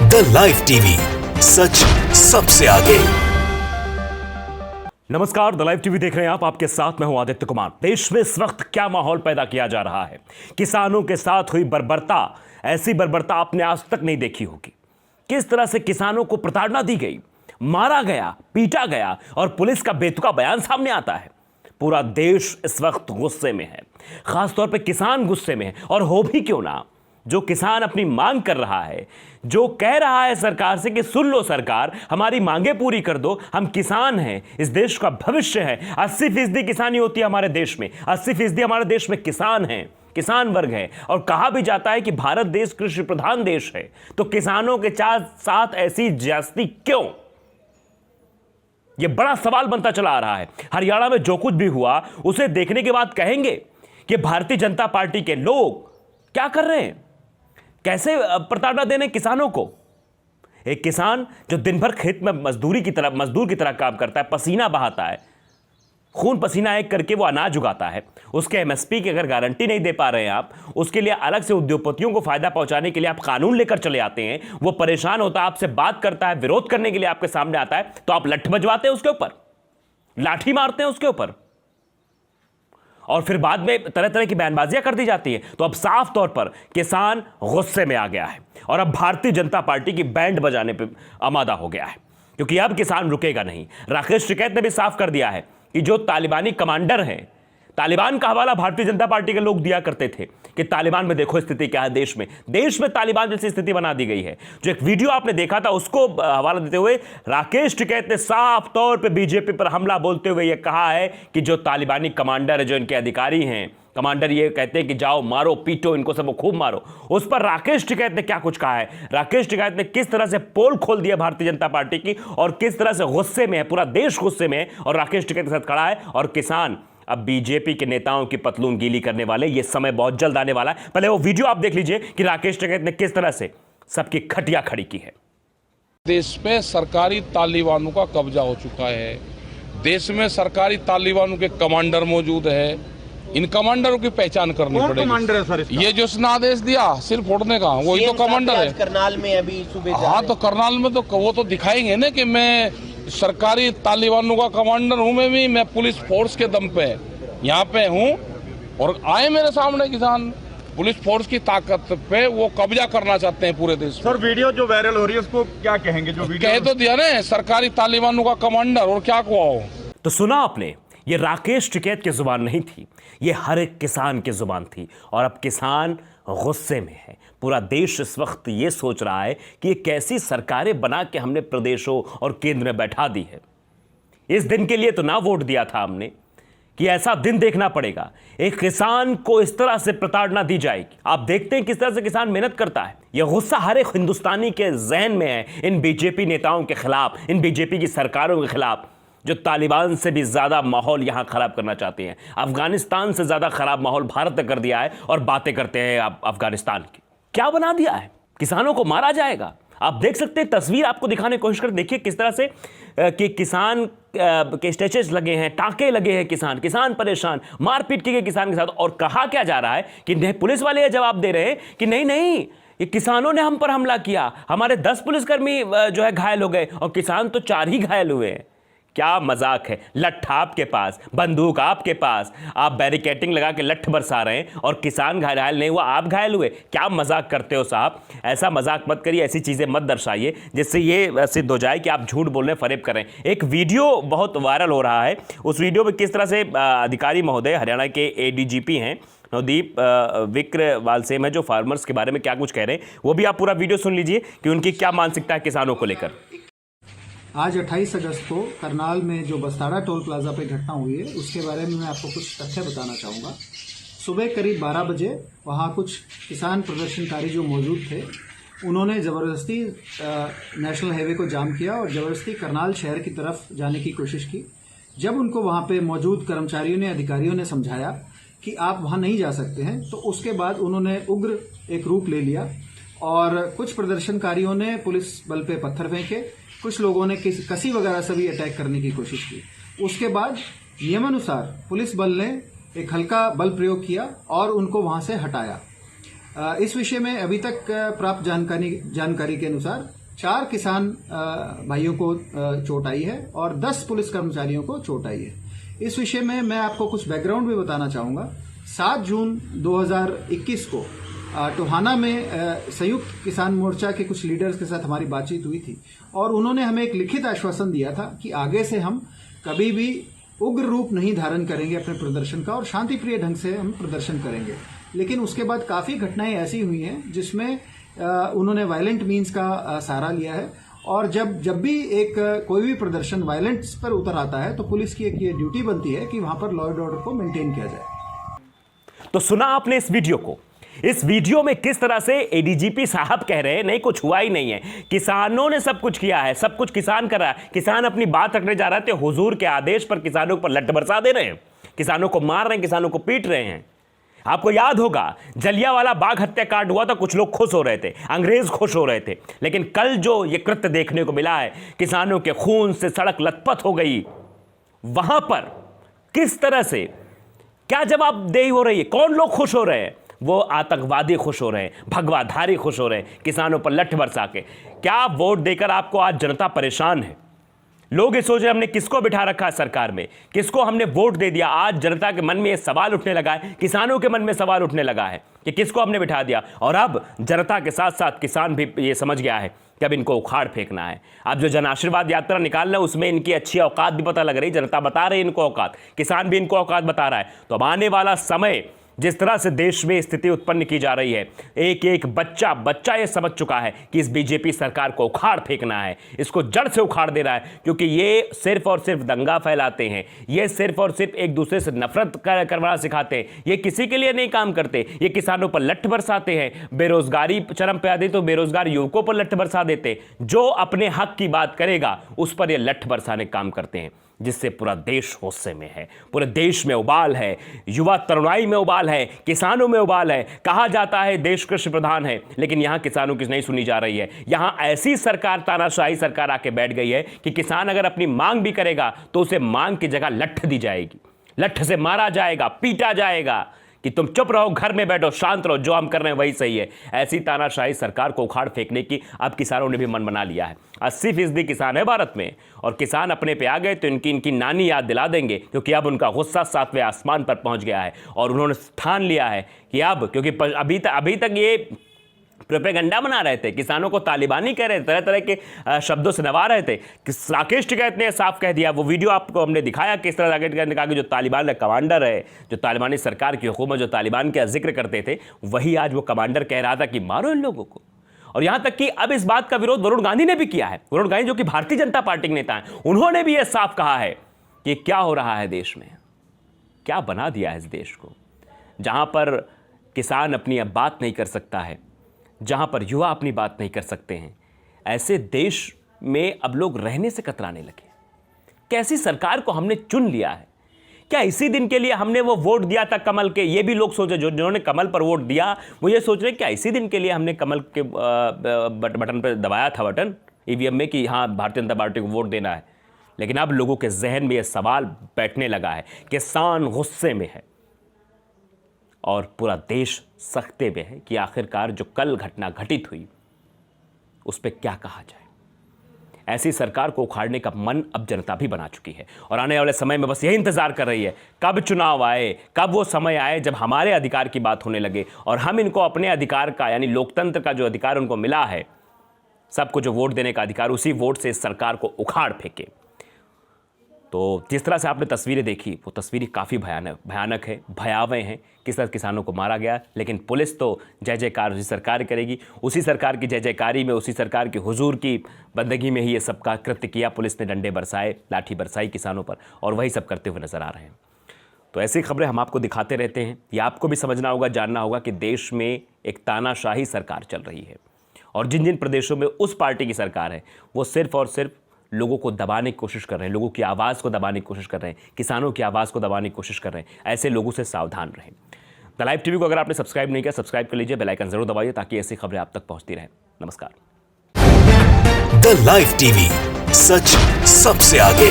The live TV, सच सबसे आगे। नमस्कार, द लाइव टीवी देख रहे हैं आप। आपके साथ मैं हूं आदित्य कुमार। देश में इस वक्त क्या माहौल पैदा किया जा रहा है, किसानों के साथ हुई बर्बरता, ऐसी बर्बरता आपने आज तक नहीं देखी होगी। किस तरह से किसानों को प्रताड़ना दी गई, मारा गया, पीटा गया और पुलिस का बेतुका बयान सामने आता है। पूरा देश इस वक्त गुस्से में है, खासतौर पे किसान गुस्से में है। और हो भी क्यों ना, जो किसान अपनी मांग कर रहा है, जो कह रहा है सरकार से कि सुन लो सरकार, हमारी मांगे पूरी कर दो, हम किसान हैं, इस देश का भविष्य है। 80% किसानी होती है हमारे देश में, 80% हमारे देश में किसान हैं, किसान वर्ग है। और कहा भी जाता है कि भारत देश कृषि प्रधान देश है, तो किसानों के साथ ऐसी ज्यादती क्यों? यह बड़ा सवाल बनता चला आ रहा है। हरियाणा में जो कुछ भी हुआ उसे देखने के बाद कहेंगे कि भारतीय जनता पार्टी के लोग क्या कर रहे हैं, कैसे प्रताड़ना देने किसानों को। एक किसान जो दिन भर खेत में मजदूर की तरह काम करता है, पसीना बहाता है, खून पसीना एक करके वो अनाज उगाता है, उसके एमएसपी की अगर गारंटी नहीं दे पा रहे हैं आप, उसके लिए अलग से उद्योगपतियों को फायदा पहुंचाने के लिए आप कानून लेकर चले आते हैं, वो परेशान होता है, आपसे बात करता है, विरोध करने के लिए आपके सामने आता है, तो आप लठ बजवाते हैं उसके ऊपर, लाठी मारते हैं उसके ऊपर, और फिर बाद में तरह तरह की बयानबाजियां कर दी जाती है। तो अब साफ तौर पर किसान गुस्से में आ गया है और अब भारतीय जनता पार्टी की बैंड बजाने पर आमादा हो गया है, क्योंकि अब किसान रुकेगा नहीं। राकेश टिकैत ने भी साफ कर दिया है कि जो तालिबानी कमांडर हैं, तालिबान का हवाला भारतीय जनता पार्टी के लोग दिया करते थे कि तालिबान में देखो स्थिति क्या है, देश में तालिबान जैसी स्थिति बना दी गई है। जो एक वीडियो आपने देखा था उसको हवाला देते हुए राकेश टिकैत ने साफ तौर पे बीजेपी पर हमला बोलते हुए यह कहा है कि जो तालिबानी कमांडर है, जो इनके अधिकारी हैं, कमांडर ये कहते हैं कि जाओ मारो पीटो इनको, सबको खूब मारो। उस पर राकेश टिकैत ने क्या कुछ कहा है, राकेश टिकैत ने किस तरह से पोल खोल दिया भारतीय जनता पार्टी की और किस तरह से गुस्से में है, पूरा देश गुस्से में है और राकेश टिकैत के साथ खड़ा है। और किसान अब बीजेपी के नेताओं की पतलून गीली करने वाले, ये समय बहुत जल्द आने वाला है। पहले वो वीडियो आप देख लीजिए कि राकेश टिकैत ने किस तरह से सबकी खटिया खड़ी की है। देश पे सरकारी तालिबानों का कब्जा हो चुका है, देश में सरकारी तालिबानों के कमांडर मौजूद है। इन कमांडरों की पहचान करनी पड़ेगी। कमांडर है सर इसका? ये जो उसने आदेश दिया सिर्फ फोड़ने का, वही तो कमांडर है। करनाल में अभी सुबह, हाँ तो करनाल में तो वो तो दिखाएंगे ना कि मैं सरकारी तालिबानों का कमांडर हूँ, मैं पुलिस फोर्स के दम पे यहाँ पे हूँ। और आए मेरे सामने किसान पुलिस फोर्स की ताकत पे वो कब्जा करना चाहते हैं पूरे देश। सर वीडियो जो वायरल हो रही है उसको क्या कहेंगे? जो वीडियो कह तो दिया ना सरकारी तालिबानों का कमांडर, और क्या हुआ हो। तो सुना आपने, ये राकेश टिकैत की जुबान नहीं थी, ये हर एक किसान की जुबान थी। और अब किसान गुस्से में है। पूरा देश इस वक्त ये सोच रहा है कि ये कैसी सरकारें बना के हमने प्रदेशों और केंद्र में बैठा दी है। इस दिन के लिए तो ना वोट दिया था हमने कि ऐसा दिन देखना पड़ेगा, एक किसान को इस तरह से प्रताड़ना दी जाएगी। आप देखते हैं किस तरह से किसान मेहनत करता है। यह गुस्सा हर एक हिंदुस्तानी के जहन में है इन बीजेपी नेताओं के खिलाफ, इन बीजेपी की सरकारों के खिलाफ, जो तालिबान से भी ज्यादा माहौल यहां खराब करना चाहते हैं। अफगानिस्तान से ज्यादा खराब माहौल भारत ने कर दिया है और बातें करते हैं अफगानिस्तान की। क्या बना दिया है, किसानों को मारा जाएगा। आप देख सकते हैं, तस्वीर आपको दिखाने की कोशिश कर, देखिए किस तरह से कि किसान के स्टेचेस लगे हैं, टांके लगे हैं, किसान परेशान, मारपीट की गई किसान के साथ। और कहा क्या जा रहा है कि पुलिस वाले ये जवाब दे रहे हैं कि नहीं नहीं, ये किसानों ने हम पर हमला किया, हमारे 10 पुलिसकर्मी जो है घायल हो गए और किसान तो 4 ही घायल हुए हैं। क्या मजाक है, लठ आपके पास, बंदूक आपके पास, आप बैरिकेटिंग लगा के लठ बरसा रहे हैं और किसान घायल नहीं हुआ, आप घायल हुए। क्या मजाक करते हो साहब, ऐसा मजाक मत करिए, ऐसी चीजें मत दर्शाइए जिससे ये सिद्ध हो जाए कि आप झूठ बोलने फरेब कर रहे हैं। एक वीडियो बहुत वायरल हो रहा है, उस वीडियो में किस तरह से अधिकारी महोदय, हरियाणा के एडीजीपी हैं नवदीप विक्र वालसेम है, जो फार्मर्स के बारे में क्या कुछ कह रहे हैं, वो भी आप पूरा वीडियो सुन लीजिए कि उनकी क्या मानसिकता है किसानों को लेकर। आज 28 अगस्त को करनाल में जो बस्ताड़ा टोल प्लाजा पे घटना हुई है उसके बारे में मैं आपको कुछ तथ्य बताना चाहूँगा। सुबह करीब 12 बजे वहाँ कुछ किसान प्रदर्शनकारी जो मौजूद थे, उन्होंने ज़बरदस्ती नेशनल हाईवे को जाम किया और ज़बरदस्ती करनाल शहर की तरफ जाने की कोशिश की। जब उनको वहाँ पे मौजूद कर्मचारियों ने, अधिकारियों ने समझाया कि आप वहाँ नहीं जा सकते हैं, तो उसके बाद उन्होंने उग्र एक रूप ले लिया और कुछ प्रदर्शनकारियों ने पुलिस बल पे पत्थर फेंके, कुछ लोगों ने कसी वगैरह से भी अटैक करने की कोशिश की। उसके बाद नियमानुसार पुलिस बल ने एक हल्का बल प्रयोग किया और उनको वहां से हटाया। इस विषय में अभी तक प्राप्त जानकारी के अनुसार 4 किसान भाइयों को चोट आई है और 10 पुलिस कर्मचारियों को चोट आई है। इस विषय में मैं आपको कुछ बैकग्राउंड भी बताना चाहूंगा। 7 जून 2021 को टोहाना में संयुक्त किसान मोर्चा के कुछ लीडर्स के साथ हमारी बातचीत हुई थी और उन्होंने हमें एक लिखित आश्वासन दिया था कि आगे से हम कभी भी उग्र रूप नहीं धारण करेंगे अपने प्रदर्शन का और शांतिप्रिय ढंग से हम प्रदर्शन करेंगे। लेकिन उसके बाद काफी घटनाएं ऐसी हुई हैं जिसमें उन्होंने वायलेंट मीन्स का सहारा लिया है और जब भी कोई भी प्रदर्शन वायलेंस पर उतर आता है तो पुलिस की एक ये ड्यूटी बनती है कि वहां पर लॉ एंड ऑर्डर को मेंटेन किया जाए। तो सुना आपने इस वीडियो को। इस वीडियो में किस तरह से एडीजीपी साहब कह रहे हैं नहीं कुछ हुआ ही नहीं है, किसानों ने सब कुछ किया है, सब कुछ किसान कर रहा है, किसान अपनी बात रखने जा रहे थे, हुजूर के आदेश पर किसानों पर लठ बरसा दे रहे हैं, किसानों को मार रहे हैं, किसानों को पीट रहे हैं। आपको याद होगा जलियांवाला बाग हत्याकांड हुआ था, कुछ लोग खुश हो रहे थे, अंग्रेज खुश हो रहे थे, लेकिन कल जो ये कृत्य देखने को मिला है, किसानों के खून से सड़क लथपथ हो गई, वहां पर किस तरह से क्या जवाबदेही हो रही है? कौन लोग खुश हो रहे हैं? वो आतंकवादी खुश हो रहे हैं, भगवाधारी खुश हो रहे हैं, किसानों पर लठ बरसा के। क्या वोट देकर आपको आज जनता परेशान है? लोग ये सोच रहे हमने किसको बिठा रखा है सरकार में, किसको हमने वोट दे दिया। आज जनता के मन में ये सवाल उठने लगा है, किसानों के मन में सवाल उठने लगा है कि किसको हमने बिठा दिया। और अब जनता के साथ साथ किसान भी ये समझ गया है कि अब इनको उखाड़ फेंकना है। अब जो जन आशीर्वाद यात्रा निकालना है उसमें इनकी अच्छी औकात भी पता लग रही, जनता बता रही है इनको औकात, किसान भी इनको औकात बता रहा है। तो अब आने वाला समय जिस तरह से देश में स्थिति उत्पन्न की जा रही है, एक एक बच्चा ये समझ चुका है कि इस बीजेपी सरकार को उखाड़ फेंकना है, इसको जड़ से उखाड़ देना है, क्योंकि ये सिर्फ और सिर्फ दंगा फैलाते हैं, ये सिर्फ और सिर्फ एक दूसरे से नफरत करवाना सिखाते हैं, ये किसी के लिए नहीं काम करते, ये किसानों पर लठ बरसाते हैं, बेरोजगारी चरम पे आ गई तो बेरोजगार युवकों पर लठ बरसा देते, जो अपने हक की बात करेगा उस पर ये लठ बरसाने काम करते हैं, जिससे पूरा देश गुस्से में है, पूरे देश में उबाल है, युवा तरुणाई में उबाल है, किसानों में उबाल है। कहा जाता है देश कृषि प्रधान है, लेकिन यहां किसानों की नहीं सुनी जा रही है। यहां ऐसी सरकार, तानाशाही सरकार आके बैठ गई है कि किसान अगर अपनी मांग भी करेगा तो उसे मांग की जगह लठ दी जाएगी, लठ से मारा जाएगा, पीटा जाएगा कि तुम चुप रहो, घर में बैठो, शांत रहो, जो हम कर रहे हैं वही सही है। ऐसी तानाशाही सरकार को उखाड़ फेंकने की अब किसानों ने भी मन बना लिया है। 80% किसान है भारत में, और किसान अपने पे आ गए तो इनकी नानी याद दिला देंगे, क्योंकि अब उनका गुस्सा 7वें आसमान पर पहुंच गया है और उन्होंने ठान लिया है कि अब, क्योंकि अभी तक ये प्रोपेगेंडा बना रहे थे, किसानों को तालिबानी कह रहे थे, तरह तरह के शब्दों से नवा रहे थे। राकेश टिकैत ने साफ कह दिया, वो वीडियो आपको हमने दिखाया किस तरह राकेश टिकैत ने कहा कि जो तालिबान का कमांडर है, जो तालिबानी सरकार की हुकूमत जो तालिबान का जिक्र करते थे, वही आज वो कमांडर कह रहा था कि मारो इन लोगों को। और यहां तक कि अब इस बात का विरोध वरुण गांधी ने भी किया है। वरुण गांधी जो कि भारतीय जनता पार्टी के नेता हैं, उन्होंने भी यह साफ कहा है कि क्या हो रहा है देश में, क्या बना दिया है इस देश को, जहां पर किसान अपनी अब बात नहीं कर सकता है, जहां पर युवा अपनी बात नहीं कर सकते हैं। ऐसे देश में अब लोग रहने से कतराने लगे। कैसी सरकार को हमने चुन लिया है? क्या इसी दिन के लिए हमने वो वोट दिया था कमल के? ये भी लोग सोचे, जिन्होंने कमल पर वोट दिया वो ये सोच रहे क्या इसी दिन के लिए हमने कमल के बटन पर दबाया था, बटन ईवीएम में, कि हाँ भारतीय जनता पार्टी को वोट देना है। लेकिन अब लोगों के जहन में यह सवाल बैठने लगा है, किसान गुस्से में है और पूरा देश सख्ते में है कि आखिरकार जो कल घटना घटित हुई उस पर क्या कहा जाए। ऐसी सरकार को उखाड़ने का मन अब जनता भी बना चुकी है और आने वाले समय में बस यही इंतजार कर रही है कब चुनाव आए, कब वो समय आए जब हमारे अधिकार की बात होने लगे और हम इनको अपने अधिकार का, यानी लोकतंत्र का जो अधिकार उनको मिला है, सबको जो वोट देने का अधिकार, उसी वोट से इस सरकार को उखाड़ फेंके। तो जिस तरह से आपने तस्वीरें देखी वो तस्वीरें काफ़ी भयानक है, भयावह हैं। किस तरह किसानों को मारा गया, लेकिन पुलिस तो जय जयकार उसी सरकार करेगी, उसी सरकार की जय जयकारी में, उसी सरकार की हुजूर की बंदगी में ही ये सब का कृत्य किया। पुलिस ने डंडे बरसाए, लाठी बरसाई किसानों पर, और वही सब करते हुए नजर आ रहे हैं। तो ऐसी खबरें हम आपको दिखाते रहते हैं। ये आपको भी समझना होगा, जानना होगा कि देश में एक तानाशाही सरकार चल रही है और जिन जिन प्रदेशों में उस पार्टी की सरकार है वो सिर्फ और सिर्फ लोगों को दबाने की कोशिश कर रहे हैं, लोगों की आवाज़ को दबाने की कोशिश कर रहे हैं, किसानों की आवाज़ को दबाने की कोशिश कर रहे हैं। ऐसे लोगों से सावधान रहें। द लाइव टीवी को अगर आपने सब्सक्राइब नहीं किया, सब्सक्राइब कर लीजिए, बेल आइकन जरूर दबाइए ताकि ऐसी खबरें आप तक पहुंचती रहें। नमस्कार। द लाइव टीवी, सच सबसे आगे।